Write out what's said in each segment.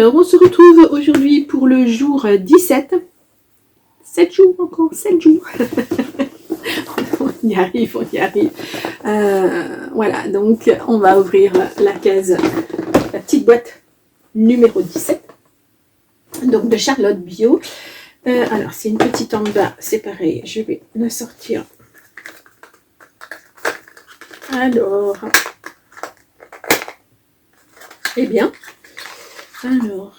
Alors, on se retrouve aujourd'hui pour le jour 17. 7 jours encore, 7 jours. On y arrive, on y arrive. Voilà, donc on va ouvrir la case, la petite boîte numéro 17. Donc de Charlotte Bio. Alors, c'est une petite en bas, c'est pareil. Je vais la sortir. Alors, eh bien, alors,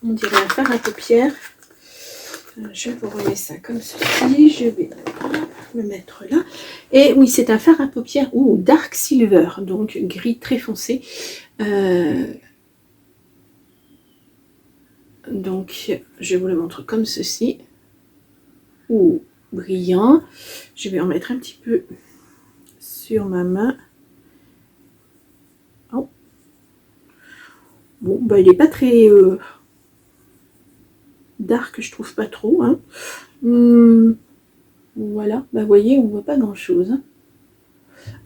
on dirait un fard à paupières. Je vous remets ça comme ceci. Je vais le mettre là. Et oui, c'est un fard à paupières ou dark silver, donc gris très foncé. Donc, je vous le montre comme ceci. Ou brillant. Je vais en mettre un petit peu sur ma main. Oh. Bon, bah, il n'est pas très dark, je trouve pas trop. Hein. Voilà, bah, vous voyez, on voit pas grand chose.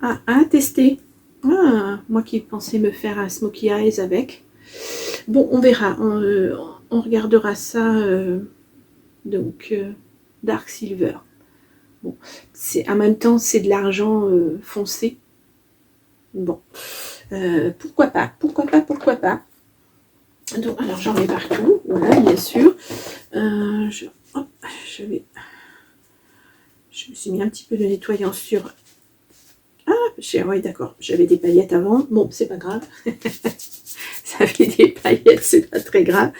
À tester. Moi qui pensais me faire un smokey eyes avec. Bon, on verra. On regardera ça. Donc, dark silver. Bon, en même temps, c'est de l'argent foncé. Bon, pourquoi pas, pourquoi pas, pourquoi pas. Donc, alors j'en mets partout, voilà, bien sûr. Je me suis mis un petit peu de nettoyant sur. Oui, d'accord, j'avais des paillettes avant. Bon, c'est pas grave. Ça fait des paillettes, c'est pas très grave.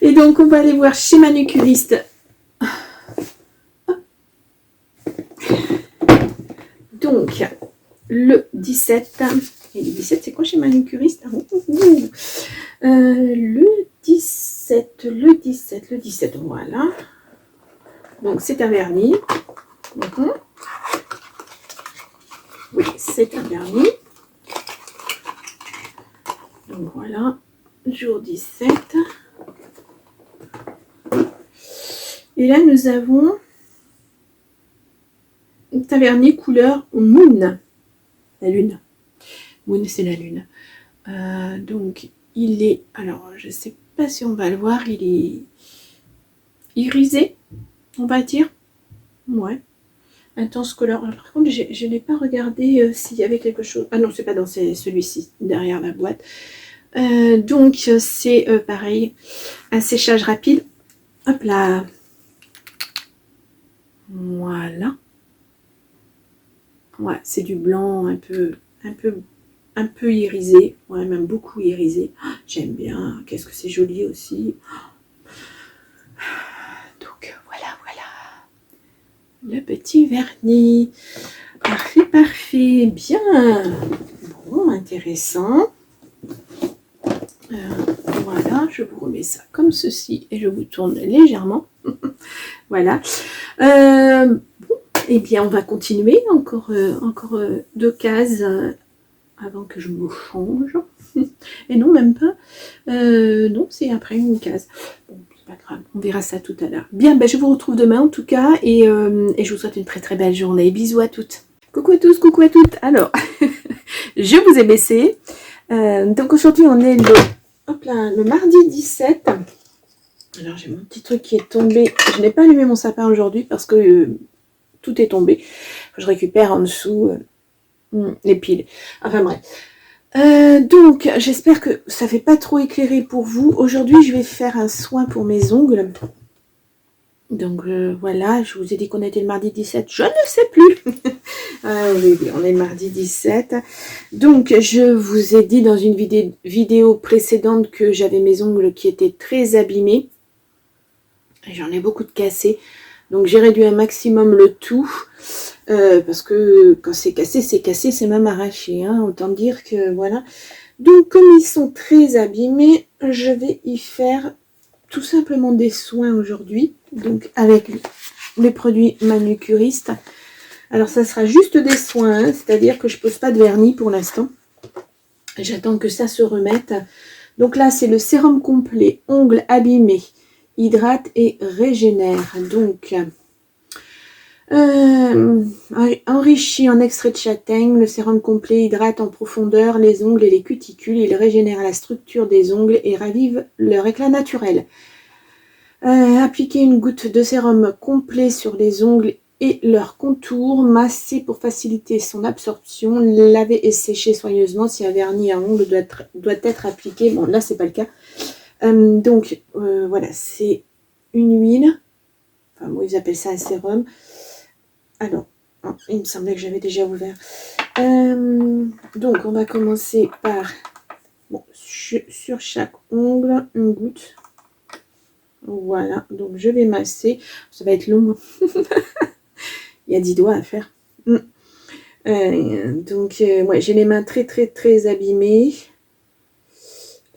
Et donc, on va aller voir chez Manucuriste. Donc, le 17. Et le 17, c'est quoi chez Manucuriste? Le 17, voilà. Donc, c'est un vernis. Oui, c'est un vernis. Donc, voilà. Jour 17. Et là, nous avons un vernis couleur Moon. La lune. Moon, c'est la lune. Donc, il est... Alors, je ne sais pas si on va le voir. Il est irisé, on va dire. Ouais. Intense couleur. Alors, par contre, je n'ai pas regardé s'il y avait quelque chose. Ah non, c'est pas dans celui-ci, derrière la boîte. Donc, c'est pareil. Un séchage rapide. Hop là. Voilà. Ouais, c'est du blanc un peu irisé. Ouais, même beaucoup irisé. J'aime bien. Qu'est-ce que c'est joli aussi. Donc, voilà. Le petit vernis. Parfait. Bien. Bon, intéressant. Voilà, je vous remets ça comme ceci et je vous tourne légèrement. Voilà. Bon, eh bien, on va continuer. Encore 2 cases avant que je me change. Et non, même pas. Non, c'est après une case. Bon, c'est pas grave. On verra ça tout à l'heure. Bien, ben, je vous retrouve demain en tout cas. Et je vous souhaite une très très belle journée. Bisous à toutes. Coucou à tous, coucou à toutes. Alors, je vous ai baissé. Donc aujourd'hui, on est le mardi 17. Alors, j'ai mon petit truc qui est tombé. Je n'ai pas allumé mon sapin aujourd'hui parce que tout est tombé. Faut que je récupère en dessous les piles. Enfin bref. Donc, j'espère que ça ne fait pas trop éclairé pour vous. Aujourd'hui, je vais faire un soin pour mes ongles. Donc, voilà. Je vous ai dit qu'on était le mardi 17. Je ne sais plus. Oui, on est le mardi 17. Donc, je vous ai dit dans une vidéo précédente que j'avais mes ongles qui étaient très abîmés. J'en ai beaucoup de cassés. Donc, j'ai réduit un maximum le tout. Parce que quand c'est cassé, c'est même arraché. Hein, autant dire que voilà. Donc, comme ils sont très abîmés, je vais y faire tout simplement des soins aujourd'hui. Donc, avec les produits Manucuriste. Alors, ça sera juste des soins, hein, c'est-à-dire que je ne pose pas de vernis pour l'instant. J'attends que ça se remette. Donc là, c'est le sérum complet, ongles abîmés, hydrate et régénère. Donc, Enrichi en extrait de châtaigne, le sérum complet hydrate en profondeur les ongles et les cuticules. Il régénère la structure des ongles et ravive leur éclat naturel. Appliquez une goutte de sérum complet sur les ongles et leurs contours. Masser pour faciliter son absorption. Laver et sécher soigneusement si un vernis à ongles doit être appliqué. Bon, là, c'est pas le cas. Donc, voilà, c'est une huile. Enfin, moi, ils appellent ça un sérum. Alors, il me semblait que j'avais déjà ouvert. Donc, on va commencer par, sur chaque ongle, une goutte. Voilà, donc je vais masser. Ça va être long. Il y a 10 doigts à faire. Ouais, j'ai les mains très, très, très abîmées.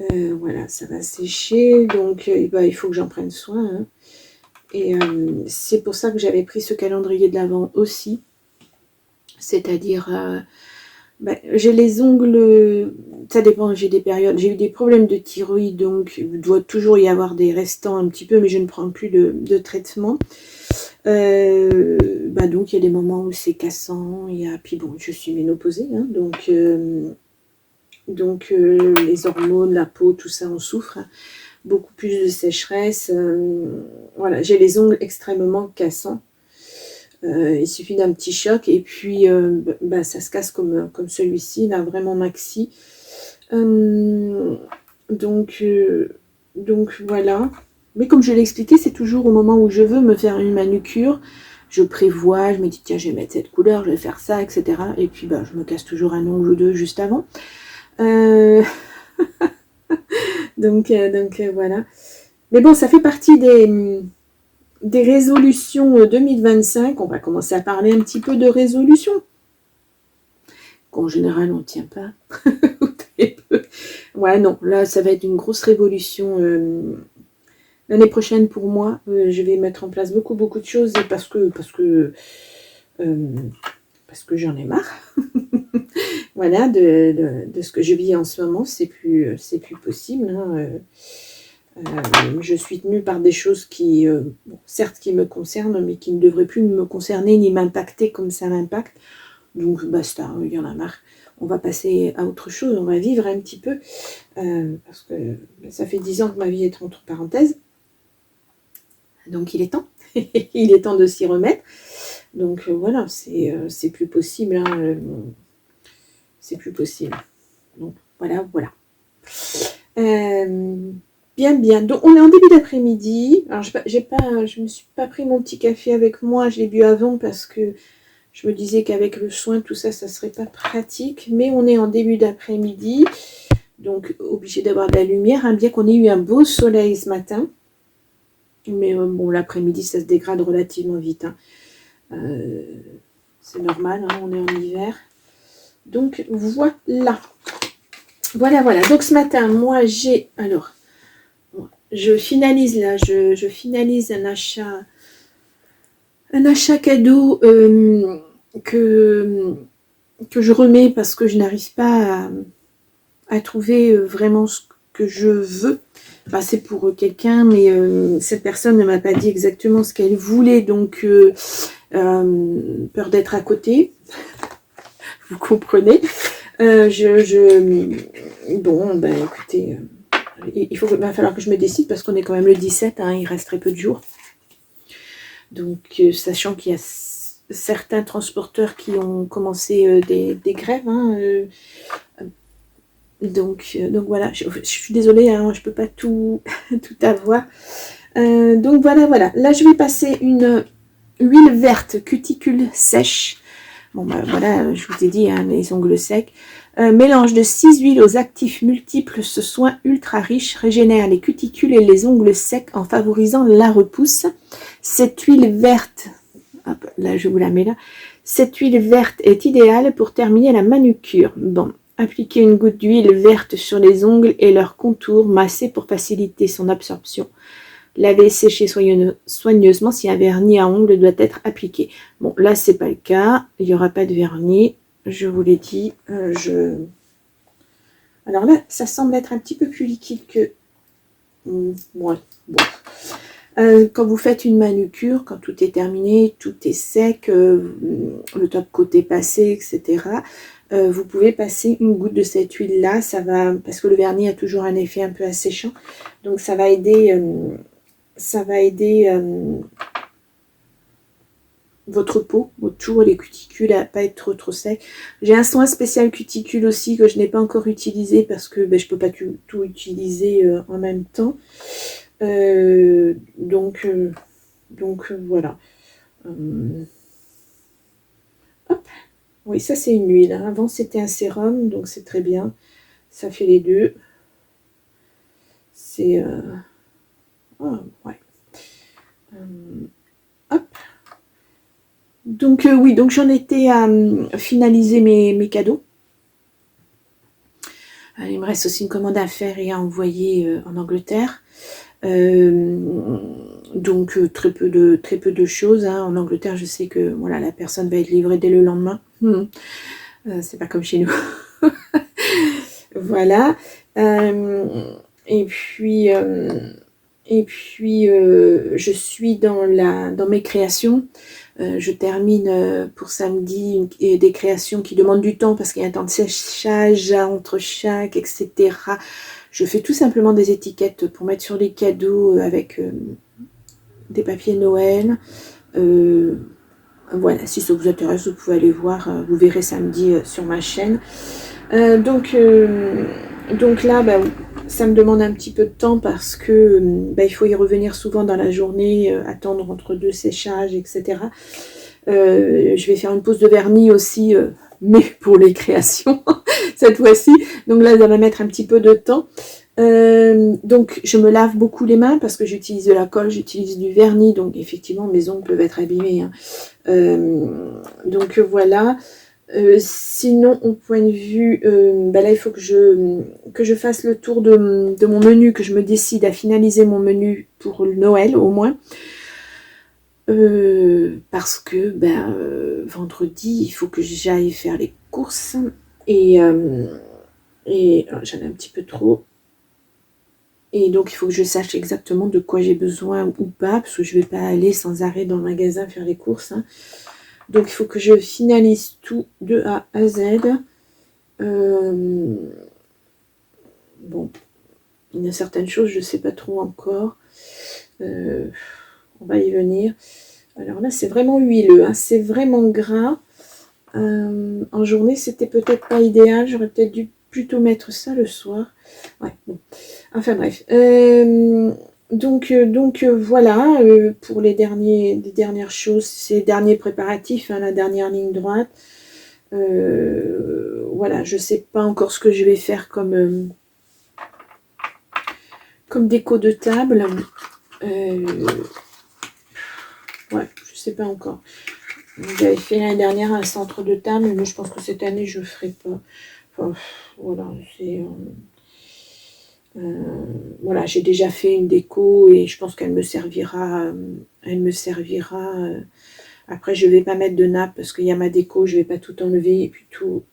Voilà, ça va sécher. Donc, il faut que j'en prenne soin. Hein. Et c'est pour ça que j'avais pris ce calendrier de l'Avent aussi. C'est-à-dire, j'ai les ongles, ça dépend, j'ai des périodes, j'ai eu des problèmes de thyroïde, donc il doit toujours y avoir des restants un petit peu, mais je ne prends plus de traitement. Donc il y a des moments où c'est cassant, puis bon, je suis ménopausée, hein, donc les hormones, la peau, tout ça, on souffre. Hein. Beaucoup plus de sécheresse. Voilà, j'ai les ongles extrêmement cassants. Il suffit d'un petit choc et puis ça se casse comme celui-ci, là, vraiment maxi. Donc voilà. Mais comme je l'ai expliqué, c'est toujours au moment où je veux me faire une manucure. Je prévois, je me dis tiens, je vais mettre cette couleur, je vais faire ça, etc. Et puis je me casse toujours un ongle ou deux juste avant. Donc voilà. Mais bon, ça fait partie des résolutions 2025. On va commencer à parler un petit peu de résolutions. Qu'en général, on ne tient pas. Ouais, non, là, ça va être une grosse révolution. L'année prochaine, pour moi, je vais mettre en place beaucoup de choses parce que j'en ai marre. Voilà, de ce que je vis en ce moment, c'est plus possible. Hein. Je suis tenue par des choses qui, certes, qui me concernent, mais qui ne devraient plus me concerner ni m'impacter comme ça m'impacte. Donc, basta, il y en a marre. On va passer à autre chose, on va vivre un petit peu, parce que ça fait 10 ans que ma vie est entre parenthèses. Donc, il est temps. Il est temps de s'y remettre. Donc, voilà, c'est plus possible. Hein, c'est plus possible. Donc, voilà. Bien. Donc, on est en début d'après-midi. Alors, je me suis pas pris mon petit café avec moi. Je l'ai bu avant parce que je me disais qu'avec le soin, tout ça, ça serait pas pratique. Mais on est en début d'après-midi. Donc, obligé d'avoir de la lumière. Hein, bien qu'on ait eu un beau soleil ce matin. Mais bon, l'après-midi, ça se dégrade relativement vite. Hein. C'est normal, hein, on est en hiver. Donc, voilà. Voilà. Donc, ce matin, moi, je finalise là, je finalise un achat cadeau que je remets parce que je n'arrive pas à trouver vraiment ce que je veux. Enfin, c'est pour quelqu'un, mais cette personne ne m'a pas dit exactement ce qu'elle voulait, donc peur d'être à côté. Vous comprenez. Écoutez, va falloir que je me décide parce qu'on est quand même le 17, hein, il reste très peu de jours. Donc, sachant qu'il y a certains transporteurs qui ont commencé des grèves, hein, donc voilà, je suis désolée, hein, je peux pas tout avoir. Donc voilà. Là, je vais passer une huile verte cuticule sèche. Bon, voilà, je vous ai dit, hein, les ongles secs. Mélange de 6 huiles aux actifs multiples. Ce soin ultra riche régénère les cuticules et les ongles secs en favorisant la repousse. Cette huile verte, hop, là je vous la mets là. Cette huile verte est idéale pour terminer la manucure. Bon, appliquez une goutte d'huile verte sur les ongles et leurs contours, masser pour faciliter son absorption. Laver et sécher soigneusement si un vernis à ongles doit être appliqué. Bon, là, c'est pas le cas. Il n'y aura pas de vernis. Je vous l'ai dit. Alors là, ça semble être un petit peu plus liquide que... Ouais, bon. Quand vous faites une manucure, quand tout est terminé, tout est sec, le top coat est passé, etc., vous pouvez passer une goutte de cette huile-là, ça va, parce que le vernis a toujours un effet un peu asséchant, donc ça va aider votre peau, autour les cuticules à pas être trop sec. J'ai un soin spécial cuticule aussi que je n'ai pas encore utilisé parce que je peux pas tout utiliser en même temps. Donc voilà. Hop. Oui, ça c'est une huile. Hein. Avant c'était un sérum, donc c'est très bien. Ça fait les deux. C'est oh, ouais. Hop. Donc oui, donc j'en étais à finaliser mes cadeaux. Il me reste aussi une commande à faire et à envoyer en Angleterre. Donc très peu de choses. Hein. En Angleterre, je sais que voilà, la personne va être livrée dès le lendemain. C'est pas comme chez nous. Voilà. Et puis je suis dans mes créations. Je termine pour samedi des créations qui demandent du temps parce qu'il y a un temps de séchage entre chaque, etc. Je fais tout simplement des étiquettes pour mettre sur les cadeaux avec des papiers Noël. Voilà, si ça vous intéresse, vous pouvez aller voir. Vous verrez samedi sur ma chaîne. Donc là, ça me demande un petit peu de temps parce que il faut y revenir souvent dans la journée, attendre entre deux séchages, etc. Je vais faire une pause de vernis aussi, mais pour les créations, cette fois-ci. Donc là, ça va mettre un petit peu de temps. Donc je me lave beaucoup les mains parce que j'utilise de la colle, j'utilise du vernis, donc effectivement mes ongles peuvent être abîmés. Hein. Donc voilà. Sinon, au point de vue, là il faut que je fasse le tour de mon menu, que je me décide à finaliser mon menu pour le Noël au moins. Parce que vendredi, il faut que j'aille faire les courses et j'en ai un petit peu trop. Et donc, il faut que je sache exactement de quoi j'ai besoin ou pas, parce que je ne vais pas aller sans arrêt dans le magasin faire les courses. Hein. Donc, il faut que je finalise tout de A à Z. Bon, il y a certaines choses, je ne sais pas trop encore. On va y venir. Alors là, c'est vraiment huileux, hein, c'est vraiment gras. En journée, c'était peut-être pas idéal. J'aurais peut-être dû plutôt mettre ça le soir. Ouais, bon. Enfin bref. Donc voilà, pour les dernières choses, ces derniers préparatifs, hein, la dernière ligne droite. Voilà, je sais pas encore ce que je vais faire comme déco de table. Ouais, je sais pas encore. J'avais fait l'année dernière un centre de table, mais je pense que cette année je ferai pas. Enfin, voilà, c'est voilà, j'ai déjà fait une déco et je pense qu'elle me servira. Après, je vais pas mettre de nappe parce qu'il y a ma déco, je vais pas tout enlever et puis tout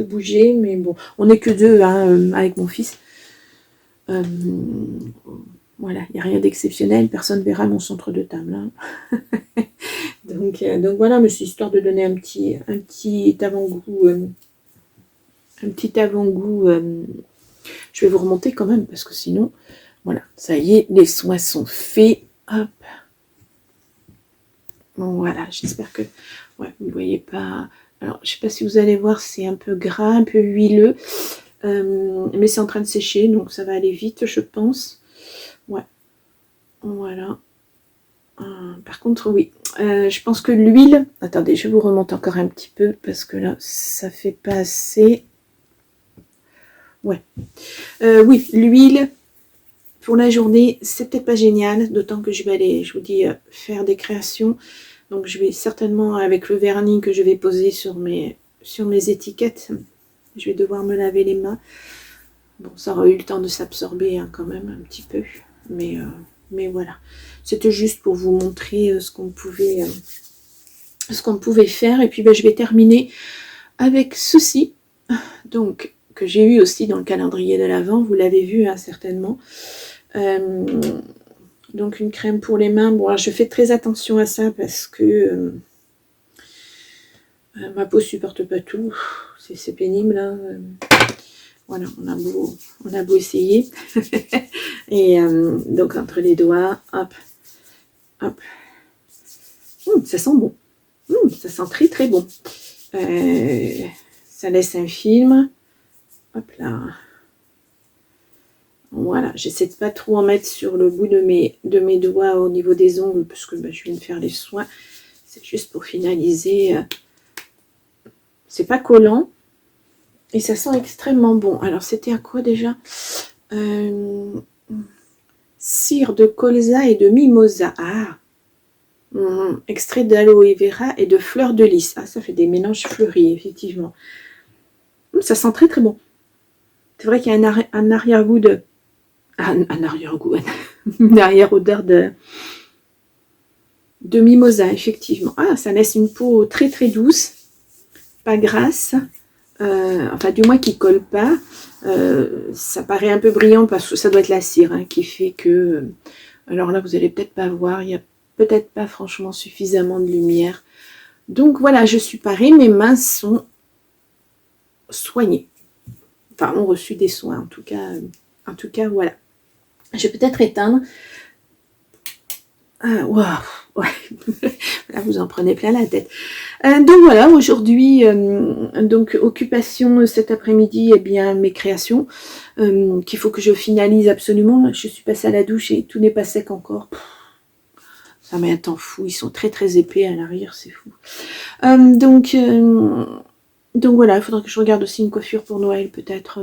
bouger. Mais bon, on n'est que deux hein, avec mon fils. Voilà, il n'y a rien d'exceptionnel, personne ne verra mon centre de table. Hein. donc voilà, mais c'est histoire de donner un petit avant-goût. Un petit avant-goût. Je vais vous remonter quand même, parce que sinon, voilà, ça y est, les soins sont faits. Hop. Bon, voilà, j'espère que ouais, vous ne voyez pas. Alors, je ne sais pas si vous allez voir, c'est un peu gras, un peu huileux. Mais c'est en train de sécher, donc ça va aller vite, je pense. Ouais. Voilà. Par contre, oui. Je pense que l'huile... Attendez, je vous remonte encore un petit peu, parce que là, ça fait pas assez. Ouais. Oui, l'huile, pour la journée, c'est peut-être pas génial, d'autant que je vais aller, je vous dis, faire des créations. Donc, je vais certainement, avec le vernis que je vais poser sur mes étiquettes, je vais devoir me laver les mains. Bon, ça aura eu le temps de s'absorber hein, quand même, un petit peu. Mais voilà. C'était juste pour vous montrer ce qu'on pouvait faire. Et puis, je vais terminer avec ceci. Donc, que j'ai eu aussi dans le calendrier de l'Avent. Vous l'avez vu hein, certainement. Donc une crème pour les mains. Bon, alors je fais très attention à ça parce que ma peau supporte pas tout. C'est pénible. Hein. Voilà, on a beau essayer. Et donc entre les doigts, hop, hop. Ça sent bon. Ça sent très très bon. Ça laisse un film. Hop là. Voilà, j'essaie de pas trop en mettre sur le bout de mes doigts au niveau des ongles parce que je viens de faire les soins. C'est juste pour finaliser. C'est pas collant et ça sent extrêmement bon. Alors c'était à quoi déjà cire de colza et de mimosa. Extrait d'aloe vera et de fleurs de lys. Ça fait des mélanges fleuris, effectivement. Ça sent très très bon. C'est vrai qu'il y a un arrière-goût de... un arrière-goût, une arrière-odeur de mimosa, effectivement. Ça laisse une peau très très douce, pas grasse, enfin du moins qui colle pas. Ça paraît un peu brillant parce que ça doit être la cire qui fait que... alors là, vous allez peut-être pas voir, il y a peut-être pas franchement suffisamment de lumière. Donc voilà, je suis parée, mes mains sont soignées. Enfin, ont reçu des soins, en tout cas, voilà. Je vais peut-être éteindre. Waouh, ouais. Là, vous en prenez plein la tête. Donc voilà, aujourd'hui, donc occupation cet après-midi, eh bien mes créations qu'il faut que je finalise absolument. Je suis passée à la douche et tout n'est pas sec encore. Ça met un temps fou. Ils sont très très épais à l'arrière, c'est fou. Donc voilà, il faudra que je regarde aussi une coiffure pour Noël, peut-être.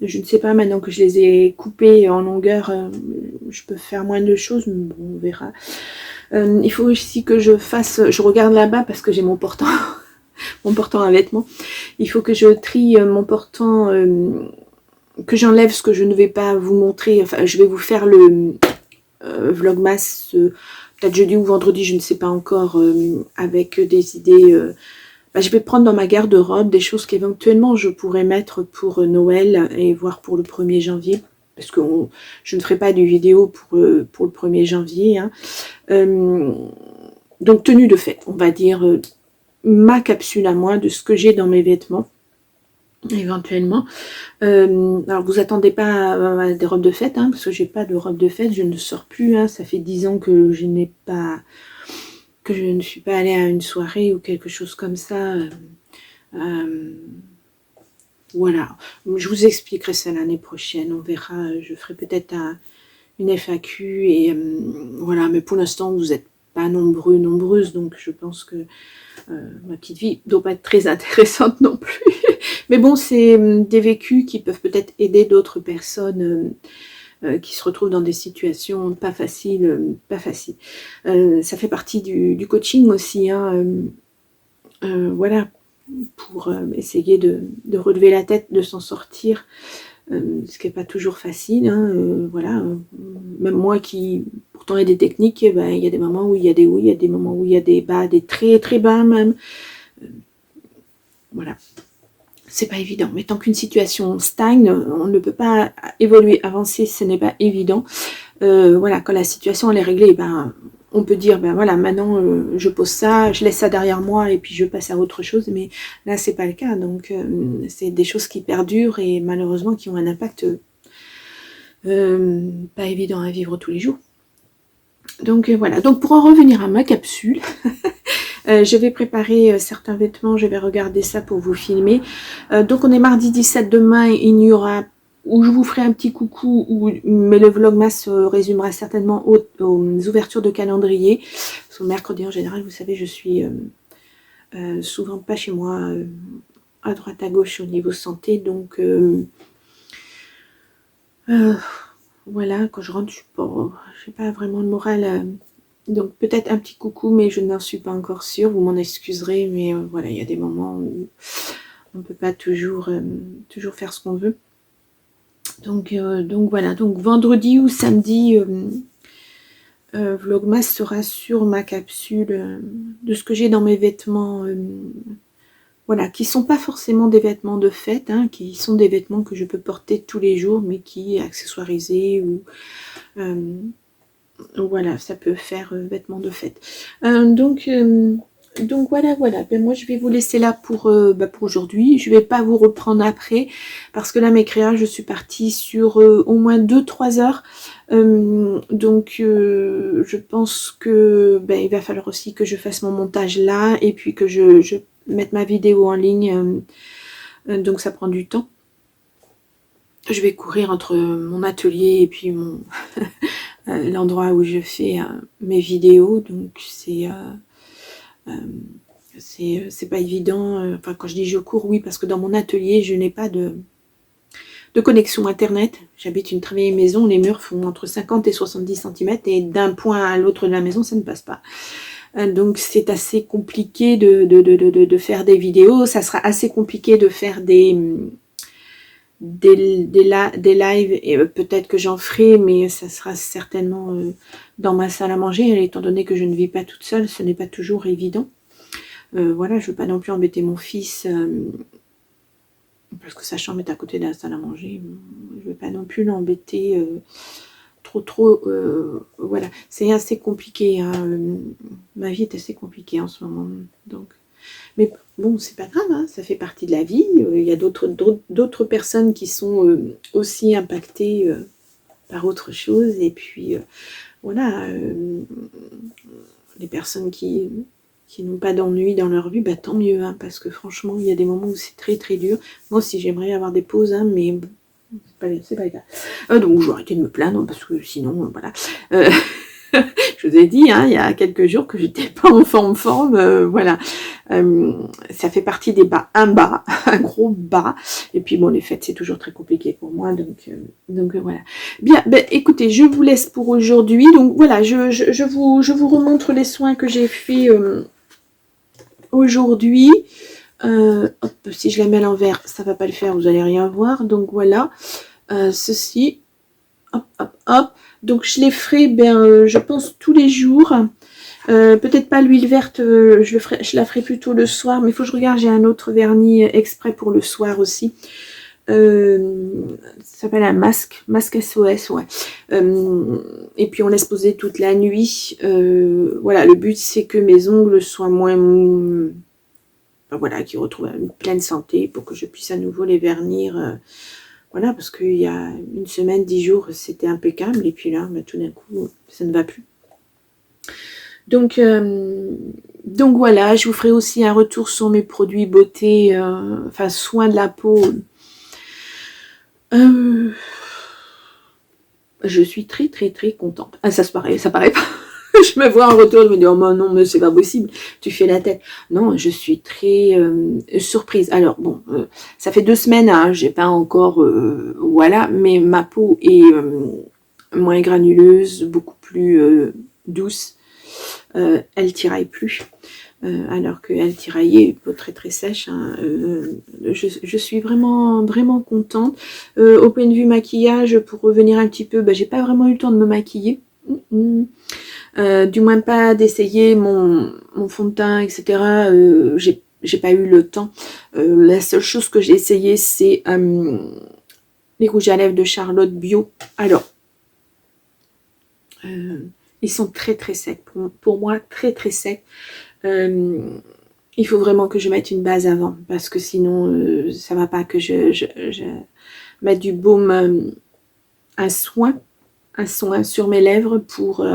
Je ne sais pas, maintenant que je les ai coupées en longueur, je peux faire moins de choses, mais bon, on verra. Il faut aussi que je regarde là-bas parce que j'ai mon portant, mon portant à vêtements. Il faut que je trie mon portant, que j'enlève ce que je ne vais pas vous montrer. Enfin, je vais vous faire le vlogmas, peut-être jeudi ou vendredi, je ne sais pas encore, avec des idées... je vais prendre dans ma garde-robe des choses qu'éventuellement je pourrais mettre pour Noël et voir pour le 1er janvier. Parce que je ne ferai pas de vidéo pour le 1er janvier. Donc tenue de fête, on va dire ma capsule à moi de ce que j'ai dans mes vêtements. Éventuellement. Alors vous attendez pas à des robes de fête, parce que j'ai pas de robe de fête, je ne sors plus. Ça fait 10 ans que je n'ai pas... que je ne suis pas allée à une soirée ou quelque chose comme ça. Voilà, je vous expliquerai ça l'année prochaine, on verra, je ferai peut-être une FAQ et voilà, mais pour l'instant vous n'êtes pas nombreuses, donc je pense que ma petite vie ne doit pas être très intéressante non plus. Mais bon, c'est des vécus qui peuvent peut-être aider d'autres personnes qui se retrouvent dans des situations pas faciles. Ça fait partie du coaching aussi, voilà, pour essayer de relever la tête, de s'en sortir, ce qui n'est pas toujours facile, voilà, même moi qui pourtant ai des techniques, il y a des moments où il y a des hauts, il y a des moments où il y a des bas, des très très bas même, voilà. C'est pas évident, mais tant qu'une situation stagne, on ne peut pas évoluer, avancer, ce n'est pas évident. Voilà, quand la situation elle est réglée, on peut dire, voilà, maintenant je pose ça, je laisse ça derrière moi et puis je passe à autre chose, mais là c'est pas le cas, donc c'est des choses qui perdurent et malheureusement qui ont un impact pas évident à vivre tous les jours. Donc voilà, donc pour en revenir à ma capsule, je vais préparer certains vêtements, je vais regarder ça pour vous filmer. Donc on est mardi 17, demain il y aura, où je vous ferai un petit coucou, mais le vlogmas se résumera certainement aux ouvertures de calendrier. Parce que mercredi en général, vous savez, je suis souvent pas chez moi, à droite à gauche au niveau santé, donc voilà, quand je rentre, je n'ai pas vraiment le moral... donc peut-être un petit coucou, mais je n'en suis pas encore sûre, vous m'en excuserez, mais voilà, il y a des moments où on ne peut pas toujours faire ce qu'on veut. Donc voilà, donc vendredi ou samedi, vlogmas sera sur ma capsule de ce que j'ai dans mes vêtements, voilà, qui sont pas forcément des vêtements de fête, qui sont des vêtements que je peux porter tous les jours, mais qui accessoirisés ou... Voilà, ça peut faire vêtements de fête. Donc voilà. Ben, moi, je vais vous laisser là pour aujourd'hui. Je vais pas vous reprendre après parce que là, mes créas, je suis partie sur au moins 2-3 heures. Je pense que ben, il va falloir aussi que je fasse mon montage là et puis que je mette ma vidéo en ligne. Donc ça prend du temps. Je vais courir entre mon atelier et puis mon l'endroit où je fais mes vidéos, donc c'est pas évident. Enfin, quand je dis je cours, oui, parce que dans mon atelier, je n'ai pas de connexion internet. J'habite une très vieille maison, les murs font entre 50 et 70 cm et d'un point à l'autre de la maison, ça ne passe pas. Donc c'est assez compliqué de faire des vidéos. Ça sera assez compliqué de faire des lives, et peut-être que j'en ferai, mais ça sera certainement dans ma salle à manger, étant donné que je ne vis pas toute seule, ce n'est pas toujours évident. Voilà, je ne veux pas non plus embêter mon fils, parce que sa chambre est à côté de la salle à manger. Je ne veux pas non plus l'embêter trop. Voilà, c'est assez compliqué. Hein. Ma vie est assez compliquée en ce moment. Donc. Mais bon, c'est pas grave, hein, ça fait partie de la vie. Il y a d'autres personnes qui sont aussi impactées par autre chose. Et puis, voilà, les personnes qui n'ont pas d'ennui dans leur vie, bah, tant mieux, hein, parce que franchement, il y a des moments où c'est très très dur. Moi aussi, j'aimerais avoir des pauses, hein, mais c'est pas le cas. Donc, je vais arrêter de me plaindre, parce que sinon, voilà. Je vous ai dit, hein, il y a quelques jours que j'étais pas en forme, voilà. Ça fait partie des bas, un gros bas. Et puis bon, les fêtes, c'est toujours très compliqué pour moi, donc voilà. Bien, ben écoutez, je vous laisse pour aujourd'hui. Donc voilà, je vous remontre les soins que j'ai fait aujourd'hui. Hop, si je la mets à l'envers, ça va pas le faire, vous allez rien voir. Donc voilà, ceci, hop. Donc je les ferai, je pense, tous les jours. Peut-être pas l'huile verte, je la ferai plutôt le soir, mais il faut que je regarde, j'ai un autre vernis exprès pour le soir aussi. Ça s'appelle un masque SOS, ouais. Et puis on laisse poser toute la nuit. Voilà, le but c'est que mes ongles soient moins mous, voilà, qu'ils retrouvent une pleine santé pour que je puisse à nouveau les vernir. Voilà, parce qu'il y a une semaine, 10 jours, c'était impeccable. Et puis là, tout d'un coup, ça ne va plus. Donc voilà, je vous ferai aussi un retour sur mes produits beauté, enfin soins de la peau. Je suis très très très contente. Ah, ça paraît pas. Je me vois en retour, je me dis, oh non, mais c'est pas possible, tu fais la tête. Non, je suis très surprise. Alors bon, ça fait 2 semaines, hein, j'ai pas encore, voilà, mais ma peau est moins granuleuse, beaucoup plus douce. Elle tiraille plus, alors qu'elle tiraillait, peau très très sèche. Hein, je suis vraiment vraiment contente. Au point de vue maquillage, pour revenir un petit peu, j'ai pas vraiment eu le temps de me maquiller. Du moins pas d'essayer mon fond de teint, etc. J'ai pas eu le temps. La seule chose que j'ai essayé, c'est les rouges à lèvres de Charlotte Bio. Alors, ils sont très très secs. Pour moi, très très secs. Il faut vraiment que je mette une base avant, parce que sinon, ça va pas que je mette du baume, un soin sur mes lèvres pour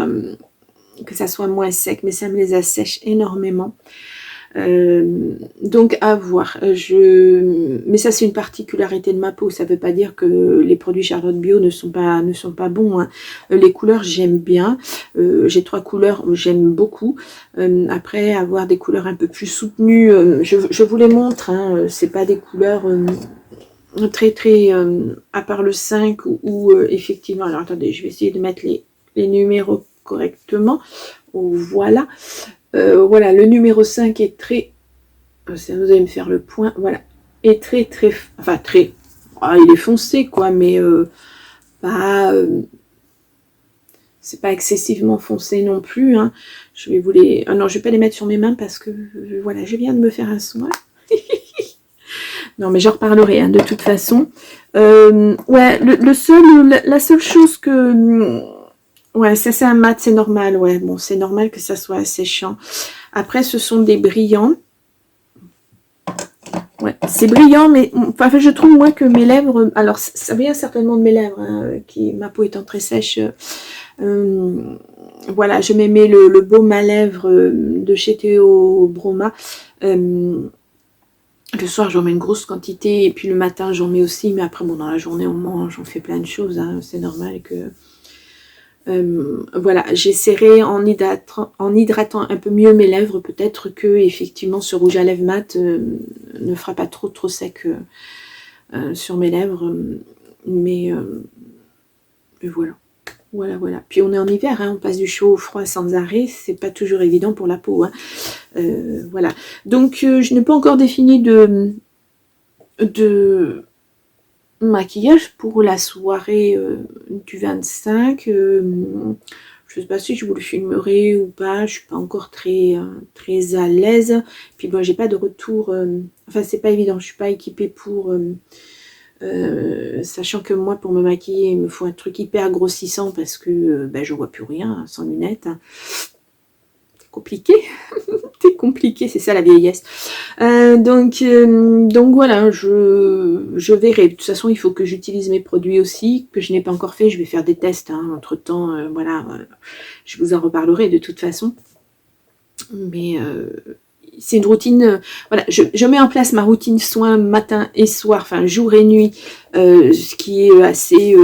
que ça soit moins sec, mais ça me les assèche énormément. Donc à voir. Mais ça, c'est une particularité de ma peau. Ça veut pas dire que les produits Charlotte Bio ne sont pas bons. Hein. Les couleurs, j'aime bien. J'ai 3 couleurs, j'aime beaucoup. Après, avoir des couleurs un peu plus soutenues, je vous les montre. Hein. C'est pas des couleurs très très à part le 5 où effectivement. Alors attendez, je vais essayer de mettre les numéros correctement. Voilà. Voilà, le numéro 5 est très... vous allez me faire le point. Voilà. Est très, très... Enfin, très... il est foncé, quoi, mais pas... c'est pas excessivement foncé non plus. Hein. Je vais vous les... non, je vais pas les mettre sur mes mains parce que... voilà, je viens de me faire un soin. Non, mais j'en reparlerai, hein, de toute façon. Ouais, la seule chose que Ouais, ça c'est un mat, c'est normal, ouais. Bon, c'est normal que ça soit séchant. Après, ce sont des brillants. Ouais, c'est brillant, mais enfin, je trouve moi que mes lèvres, alors ça vient certainement de mes lèvres, hein, ma peau étant très sèche. Voilà, je m'aimais le baume à lèvres de chez Théo Broma. Le soir, j'en mets une grosse quantité, et puis le matin, j'en mets aussi. Mais après, bon, dans la journée, on mange, on fait plein de choses. Hein, c'est normal que... voilà, j'essaierai en hydratant un peu mieux mes lèvres, peut-être que effectivement ce rouge à lèvres mat ne fera pas trop sec sur mes lèvres, mais voilà. Voilà. Puis on est en hiver, hein, on passe du chaud au froid sans arrêt, c'est pas toujours évident pour la peau. Hein. Voilà. Donc je n'ai pas encore défini de maquillage pour la soirée du 25. Je ne sais pas si je vous le filmerai ou pas, je suis pas encore très à l'aise. Puis bon, j'ai pas de retour, enfin c'est pas évident, je suis pas équipée pour, sachant que moi pour me maquiller il me faut un truc hyper grossissant parce que je vois plus rien sans lunettes. C'est compliqué. C'est compliqué, c'est ça la vieillesse. Donc voilà, je verrai. De toute façon, il faut que j'utilise mes produits aussi, que je n'ai pas encore fait. Je vais faire des tests, hein, entre-temps, voilà. Je vous en reparlerai de toute façon. Mais c'est une routine, voilà, je mets en place ma routine soin matin et soir, enfin jour et nuit, ce qui est assez...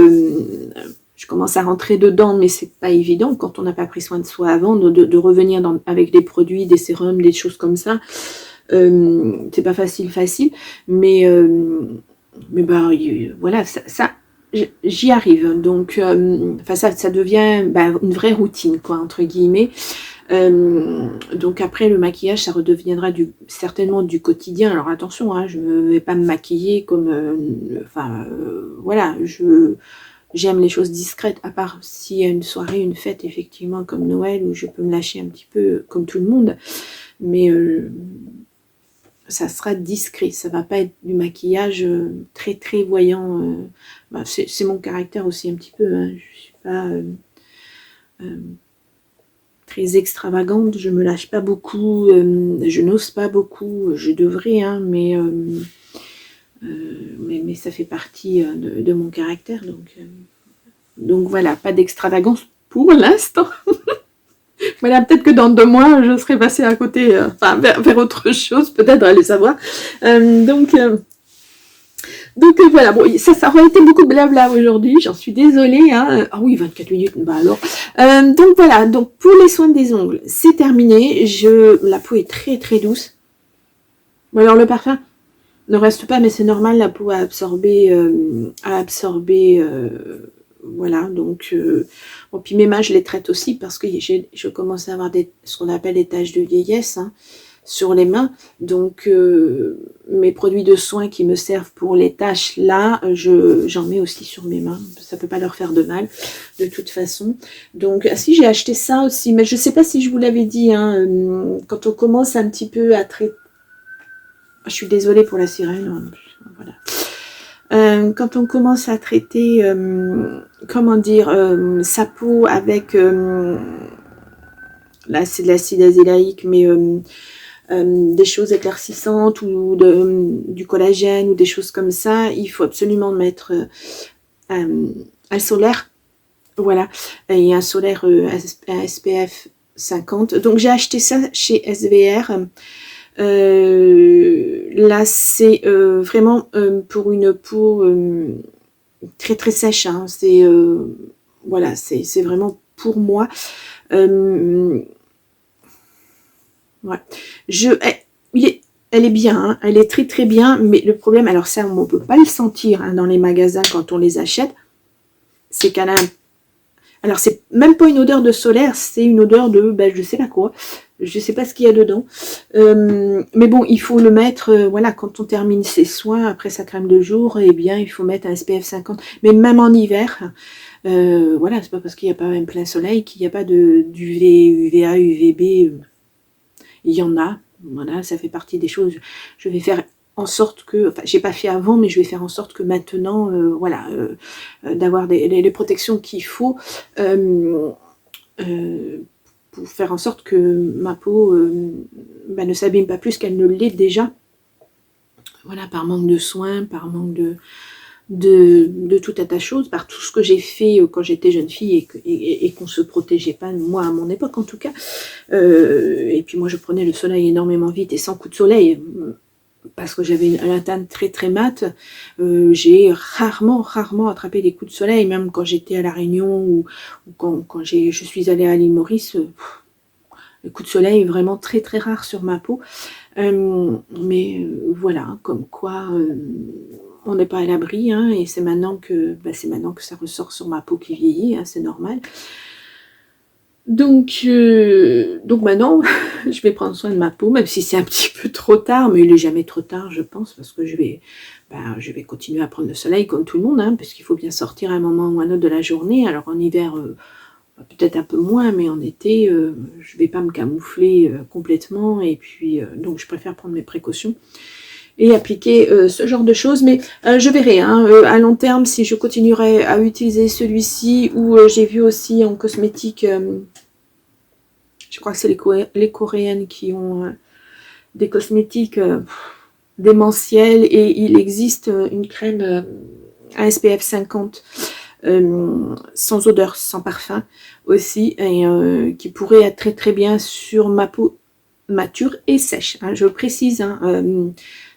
je commence à rentrer dedans, mais c'est pas évident quand on n'a pas pris soin de soi avant, de revenir avec des produits, des sérums, des choses comme ça. C'est pas facile, mais bah, voilà, ça j'y arrive. Donc, enfin ça devient une vraie routine, quoi, entre guillemets. Donc après le maquillage ça redeviendra certainement du quotidien. Alors attention, hein, je ne vais pas me maquiller comme voilà, j'aime les choses discrètes, à part s'il y a une soirée, une fête effectivement comme Noël où je peux me lâcher un petit peu comme tout le monde, mais ça sera discret, ça va pas être du maquillage très voyant. C'est mon caractère aussi un petit peu, hein. Je suis pas très extravagante, je me lâche pas beaucoup, je n'ose pas beaucoup, je devrais, hein, mais ça fait partie de mon caractère, donc voilà, pas d'extravagance pour l'instant. Voilà, peut-être que dans 2 mois, je serai passée à côté, vers autre chose, peut-être, allez savoir. Donc voilà, bon, ça aurait été beaucoup de blabla aujourd'hui, j'en suis désolée. Hein. Ah oui, 24 minutes, bah alors. Donc voilà, donc pour les soins des ongles, c'est terminé. La peau est très douce. Bon, alors le parfum ne reste pas, mais c'est normal, la peau a absorbé, voilà, donc bon, puis mes mains je les traite aussi parce que je commence à avoir ce qu'on appelle des taches de vieillesse, hein, sur les mains, donc mes produits de soins qui me servent pour les taches là, j'en mets aussi sur mes mains, ça peut pas leur faire de mal de toute façon. Donc si, j'ai acheté ça aussi, mais je sais pas si je vous l'avais dit, hein, quand on commence un petit peu à traiter, je suis désolée pour la sirène, voilà. Quand on commence à traiter, comment dire, sa peau avec, là c'est de l'acide azélaïque, mais des choses éclaircissantes ou du collagène ou des choses comme ça, il faut absolument mettre un solaire, voilà, et un solaire à SPF 50. Donc j'ai acheté ça chez SVR. Là c'est vraiment pour une peau très sèche, hein. C'est voilà, c'est vraiment pour moi. Ouais. Elle est bien, hein, elle est très bien, mais le problème, alors ça on ne peut pas le sentir, hein, dans les magasins quand on les achète, c'est qu'elle a alors c'est même pas une odeur de solaire, c'est une odeur de je sais pas quoi, je sais pas ce qu'il y a dedans, mais bon, il faut le mettre, voilà, quand on termine ses soins après sa crème de jour, eh bien il faut mettre un SPF 50, mais même en hiver, voilà, c'est pas parce qu'il n'y a pas un plein soleil qu'il n'y a pas d'UV, UVA, UVB, il y en a, voilà, ça fait partie des choses. Je vais faire en sorte que, enfin j'ai pas fait avant, mais je vais faire en sorte que maintenant, voilà, d'avoir les protections qu'il faut pour faire en sorte que ma peau ne s'abîme pas plus qu'elle ne l'est déjà. Voilà, par manque de soins, par manque de tout un tas de choses, par tout ce que j'ai fait quand j'étais jeune fille et qu'on se protégeait pas, moi à mon époque en tout cas. Et puis moi je prenais le soleil énormément vite et sans coup de soleil, parce que j'avais un teint très très mat. J'ai rarement attrapé des coups de soleil, même quand j'étais à La Réunion ou quand je suis allée à l'île Maurice. Le coup de soleil est vraiment très très rare sur ma peau. Mais voilà, comme quoi on n'est pas à l'abri, hein, et c'est maintenant que ça ressort sur ma peau qui vieillit, hein, c'est normal. Donc maintenant, je vais prendre soin de ma peau, même si c'est un petit peu trop tard, mais il n'est jamais trop tard, je pense, parce que je vais continuer à prendre le soleil comme tout le monde, hein, parce qu'il faut bien sortir à un moment ou un autre de la journée. Alors en hiver, peut-être un peu moins, mais en été, je ne vais pas me camoufler complètement, et puis donc je préfère prendre mes précautions et appliquer ce genre de choses, mais je verrai, hein, à long terme, si je continuerai à utiliser celui-ci, ou j'ai vu aussi en cosmétique, je crois que c'est les Coréennes qui ont des cosmétiques démentiels, et il existe une crème à SPF 50, sans odeur, sans parfum aussi, et qui pourrait être très très bien sur ma peau mature et sèche, hein, je précise, hein,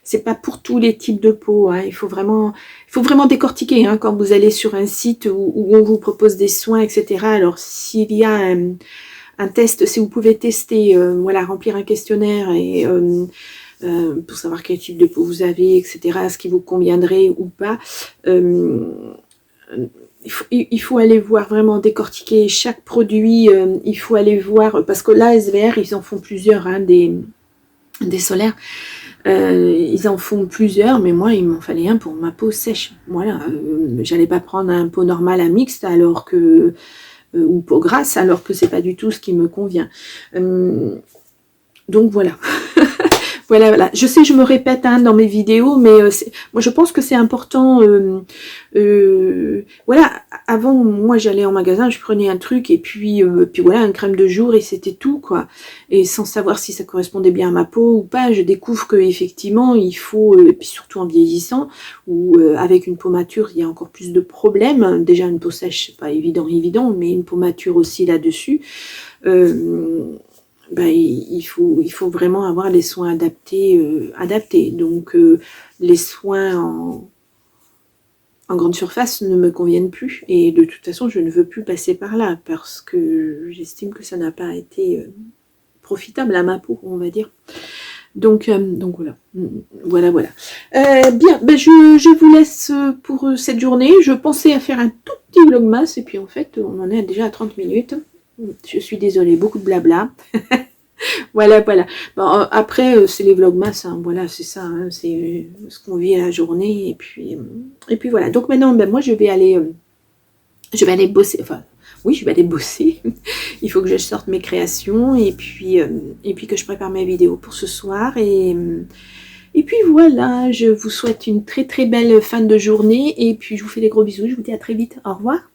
c'est pas pour tous les types de peau, hein, il faut vraiment décortiquer, hein, quand vous allez sur un site où on vous propose des soins, etc. Alors s'il y a un test, si vous pouvez tester, voilà, remplir un questionnaire et pour savoir quel type de peau vous avez, etc., ce qui vous conviendrait ou pas, il faut aller voir, vraiment décortiquer chaque produit, il faut aller voir, parce que là, SVR, ils en font plusieurs, hein, des solaires, ils en font plusieurs, mais moi, il m'en fallait un pour ma peau sèche, voilà, j'allais pas prendre un pot normal à mixte, alors que, ou peau grasse, alors que c'est pas du tout ce qui me convient. Donc voilà. Voilà, je sais, je me répète, hein, dans mes vidéos, mais moi je pense que c'est important. Voilà, avant, moi j'allais en magasin, je prenais un truc et puis voilà, une crème de jour et c'était tout, quoi. Et sans savoir si ça correspondait bien à ma peau ou pas, je découvre que effectivement il faut, et puis surtout en vieillissant, ou avec une peau mature, il y a encore plus de problèmes. Déjà une peau sèche, c'est pas évident, mais une peau mature aussi là-dessus. Il faut vraiment avoir les soins adaptés. Donc les soins en grande surface ne me conviennent plus, et de toute façon je ne veux plus passer par là, parce que j'estime que ça n'a pas été profitable à ma peau, on va dire. Donc voilà. Bien, je vous laisse pour cette journée. Je pensais à faire un tout petit vlogmas, et puis en fait on en est déjà à 30 minutes. Je suis désolée, beaucoup de blabla. Voilà. Bon, après, c'est les vlogmas, hein, voilà, c'est ça, hein, c'est ce qu'on vit à la journée, et puis voilà. Donc maintenant, moi, je vais aller bosser, enfin, oui, je vais aller bosser. Il faut que je sorte mes créations, et puis que je prépare mes vidéos pour ce soir, et puis voilà, je vous souhaite une très très belle fin de journée, et puis je vous fais des gros bisous, je vous dis à très vite, au revoir.